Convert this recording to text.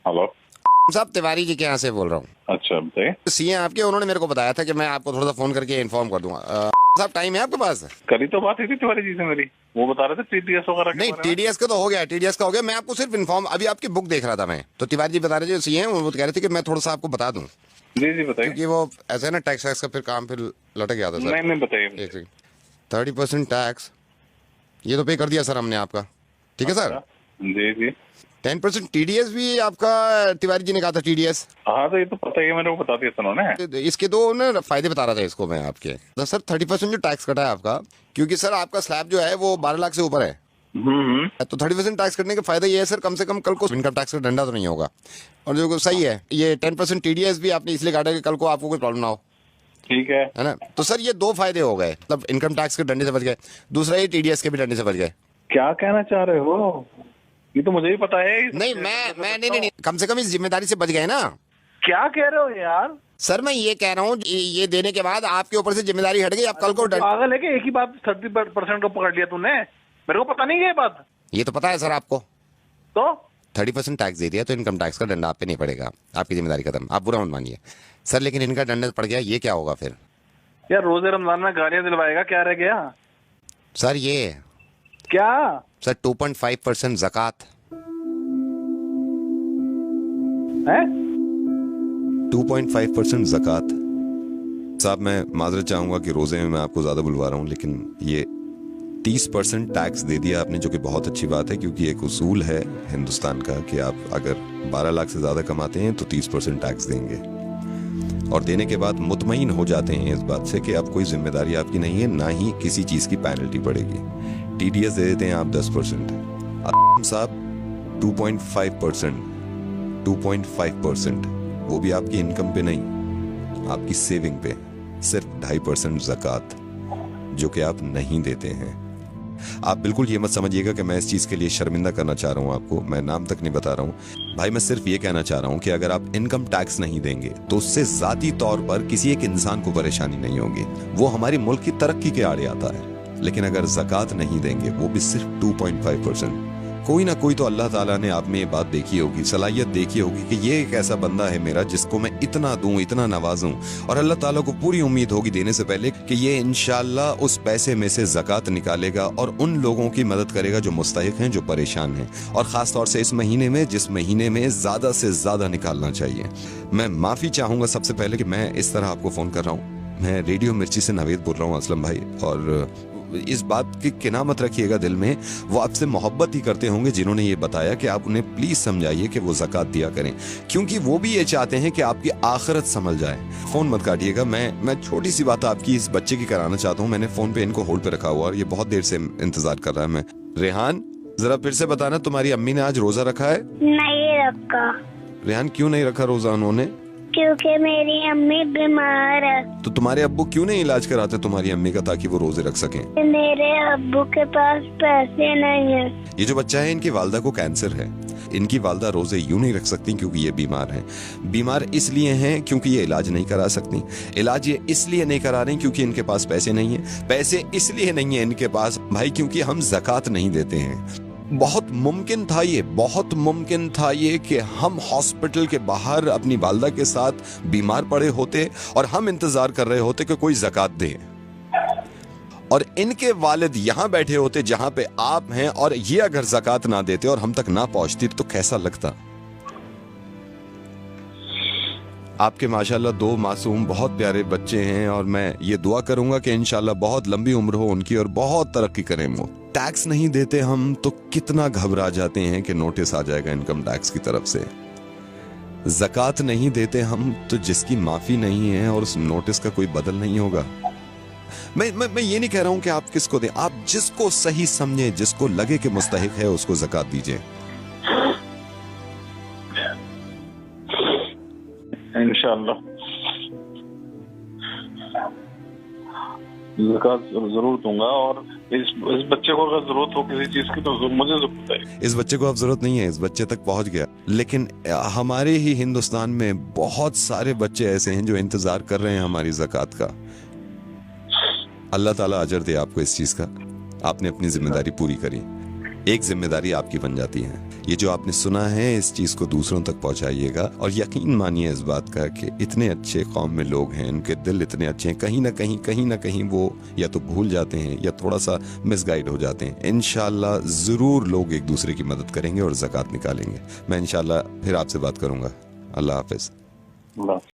Hello साहब, तिवारी जी के यहाँ से बोल रहा हूँ। अच्छा बताइए। सीए आपके, उन्होंने मेरे को बताया था कि मैं आपको थोड़ा सा फोन करके इन्फॉर्म कर दूंगा। साहब, टाइम है आपके पास? करी तो बात हुई थी तिवारी जी से मेरी, वो बता रहे थे टीडीएस वगैरह के नहीं, बारे में। टीडीएस का तो हो गया, टीडीएस का हो गया। मैं आपको सिर्फ इन्फॉर्म, अभी आपकी बुक देख रहा था मैं, तो तिवारी जी बता रहे थे सीए हैं, वो कह रहे थे कि मैं थोड़ा सा आपको बता दूं, जी जी बताइए। क्योंकि वो ऐसा है ना, टैक्स वैक्स का फिर काम फिर लटक गया था सर। नहीं नहीं बताइए। एक सेकंड। 30% टैक्स ये तो पे कर दिया सर हमने आपका, ठीक है सर। अच्छा, जी जी। 10% टीडीएस भी आपका, तिवारी जी ने कहा था टीडीएस। हाँ तो ये तो पता ही है, मेरे को बता दिया था उन्होंने। इसके दो ना फायदे बता रहा था इसको मैं आपके। तो सर 30% जो टैक्स कटा है आपका, क्योंकि सर आपका स्लैब जो है वो 12 लाख से ऊपर है, तो 30% टैक्स कटने का फायदा ये है सर, कम से कम कल को इनकम टैक्स का डंडा तो नहीं होगा। और जो सही है, ये 10% टीडीएस भी आपने इसलिए काटा कि कल को आपको कोई प्रॉब्लम ना हो, ठीक है। है ना। तो सर ये दो फायदे हो गए, मतलब इनकम टैक्स के डंडे से बच गए, दूसरा ये टीडीएस के भी डंडे से बच गए। क्या कहना चाह रहे हो? ये तो मुझे ही पता है। नहीं, मैं नहीं, कम से कम इस जिम्मेदारी से बच गए ना। क्या कह रहे हो यार? सर मैं ये कह रहा हूँ, ये देने के बाद आपके ऊपर से जिम्मेदारी हट गई, आप कल को पागल है कि एक ही बात 30% को पकड़ लिया तूने? मेरे को पता नहीं है ये बात। ये तो पता है सर आपको। तो 30% टैक्स दे दिया तो इनकम टैक्स का डंडा आप पे नहीं पड़ेगा, आपकी जिम्मेदारी खत्म, आप बुरा मत मानिए सर। लेकिन इनका डंडा पड़ गया, ये क्या होगा फिर? यार रोजे रमजान में गालियां दिलवाएगा, क्या रह गया? सर ये क्या? सर 2.5% ज़कात है? 2.5% ज़कात। साहब मैं माजरत चाहूंगा कि रोजे में मैं आपको ज्यादा बुलवा रहा हूँ, लेकिन ये 30% टैक्स दे दिया आपने, जो कि बहुत अच्छी बात है, क्योंकि एक उसूल है हिंदुस्तान का कि आप अगर 12 लाख से ज्यादा कमाते हैं तो 30% टैक्स देंगे, और देने के बाद मुतमईन हो जाते हैं इस बात से कि अब कोई जिम्मेदारी आपकी नहीं है, ना ही किसी चीज की पेनल्टी पड़ेगी। टीडीएस दे देते हैं आप 10%, साहब 2.5%, वो भी आपकी इनकम पे नहीं, आपकी सेविंग पे, सिर्फ 2.5% ज़कात, जो कि आप नहीं देते हैं। आप बिल्कुल ये मत समझिएगा कि मैं इस चीज के लिए शर्मिंदा करना चाह रहा हूं आपको, मैं नाम तक नहीं बता रहा हूं भाई। मैं सिर्फ ये कहना चाह रहा हूं कि अगर आप इनकम टैक्स नहीं देंगे तो उससे जाती तौर पर किसी एक इंसान को परेशानी नहीं होगी, वो हमारे मुल्क की तरक्की के आड़े आता है। लेकिन अगर ज़कात नहीं देंगे, वो भी सिर्फ 2.5%, कोई ना कोई तो अल्लाह ताला ने आप में ये बात देखी होगी, सलाहियत देखी होगी कि ये एक ऐसा बंदा है मेरा जिसको मैं इतना दूं, इतना नवाजूं, और अल्लाह ताला को पूरी उम्मीद होगी देने से पहले कि ये इंशाल्लाह उस पैसे में से ज़कात निकालेगा और उन लोगों की मदद करेगा जो मुस्तहिक हैं, जो परेशान हैं, और ख़ास तौर से इस महीने में, जिस महीने में ज़्यादा से ज़्यादा निकालना चाहिए। मैं माफ़ी चाहूँगा सबसे पहले कि मैं इस तरह आपको फ़ोन कर रहा हूँ। मैं रेडियो मिर्ची से नवेद बोल रहा हूँ असलम भाई, और इस बात की किना मत रखिएगा दिल में, वो आपसे मोहब्बत ही करते होंगे जिन्होंने ये बताया कि आप उन्हें प्लीज समझाइए कि वो ज़कात दिया करें, क्योंकि वो भी ये चाहते हैं कि आपकी आखिरत संभल जाए। फोन मत काटिएगा, मैं छोटी सी बात आपकी इस बच्चे की कराना चाहता हूँ। मैंने फोन पे इनको होल्ड पे रखा हुआ और ये बहुत देर से इंतजार कर रहा है। मैं रेहान, जरा फिर से बताना, तुम्हारी अम्मी ने आज रोजा रखा है? नहीं रखा। रेहान क्यों नहीं रखा रोजा उन्होंने? क्योंकि मेरी अम्मी बीमार है। तो तुम्हारे अब्बू क्यों नहीं इलाज कराते तुम्हारी अम्मी का, ताकि वो रोजे रख सकें? मेरे अब्बू के पास पैसे नहीं है। ये जो बच्चा है, इनकी वालदा को कैंसर है। इनकी वालदा रोजे यूं नहीं रख सकती क्योंकि ये बीमार हैं। बीमार इसलिए हैं क्योंकि ये इलाज नहीं करा सकती। इलाज ये इसलिए नहीं करा रही क्योंकि इनके पास पैसे नहीं है। पैसे इसलिए नहीं है इनके पास भाई क्योंकि हम ज़कात नहीं देते हैं। बहुत मुमकिन था ये कि हम हॉस्पिटल के बाहर अपनी वालदा के साथ बीमार पड़े होते और हम इंतजार कर रहे होते कि कोई ज़कात दे, और इनके वालिद यहाँ बैठे होते जहां पे आप हैं, और ये अगर ज़कात ना देते और हम तक ना पहुंचती तो कैसा लगता? आपके माशाल्लाह 2 मासूम बहुत प्यारे बच्चे हैं, और मैं ये दुआ करूंगा कि इंशाल्लाह बहुत लंबी उम्र हो उनकी और बहुत तरक्की करें वो। टैक्स नहीं देते हम तो कितना घबरा जाते हैं कि नोटिस आ जाएगा इनकम टैक्स की तरफ से। ज़कात नहीं देते हम तो जिसकी माफी नहीं है और उस नोटिस का कोई बदल नहीं होगा। मैं ये नहीं कह रहा हूं कि आप किसको दें, आप जिसको सही समझे, जिसको लगे कि मुस्तहिक है, उसको ज़कात दीजिए। इंशाल्लाह ज़कात जरूर दूंगा, और इस बच्चे को अगर जरूरत हो किसी चीज की तो मुझे जरूरत है। इस बच्चे को अब जरूरत नहीं है, इस बच्चे तक पहुंच गया। लेकिन हमारे ही हिंदुस्तान में बहुत सारे बच्चे ऐसे हैं जो इंतजार कर रहे हैं हमारी ज़कात का। अल्लाह ताला अजर दे आपको इस चीज का, आपने अपनी जिम्मेदारी पूरी करी। एक जिम्मेदारी आपकी बन जाती है। ये जो आपने सुना है इस चीज को दूसरों तक पहुंचाइएगा और यकीन मानिए इस बात का कि इतने अच्छे कौम में लोग हैं, उनके दिल इतने अच्छे हैं, कहीं ना कहीं वो या तो भूल जाते हैं या थोड़ा सा मिसगाइड हो जाते हैं। इंशाल्लाह जरूर लोग एक दूसरे की मदद करेंगे और ज़कात निकालेंगे। मैं इंशाल्लाह फिर आपसे बात करूंगा। अल्लाह हाफिज।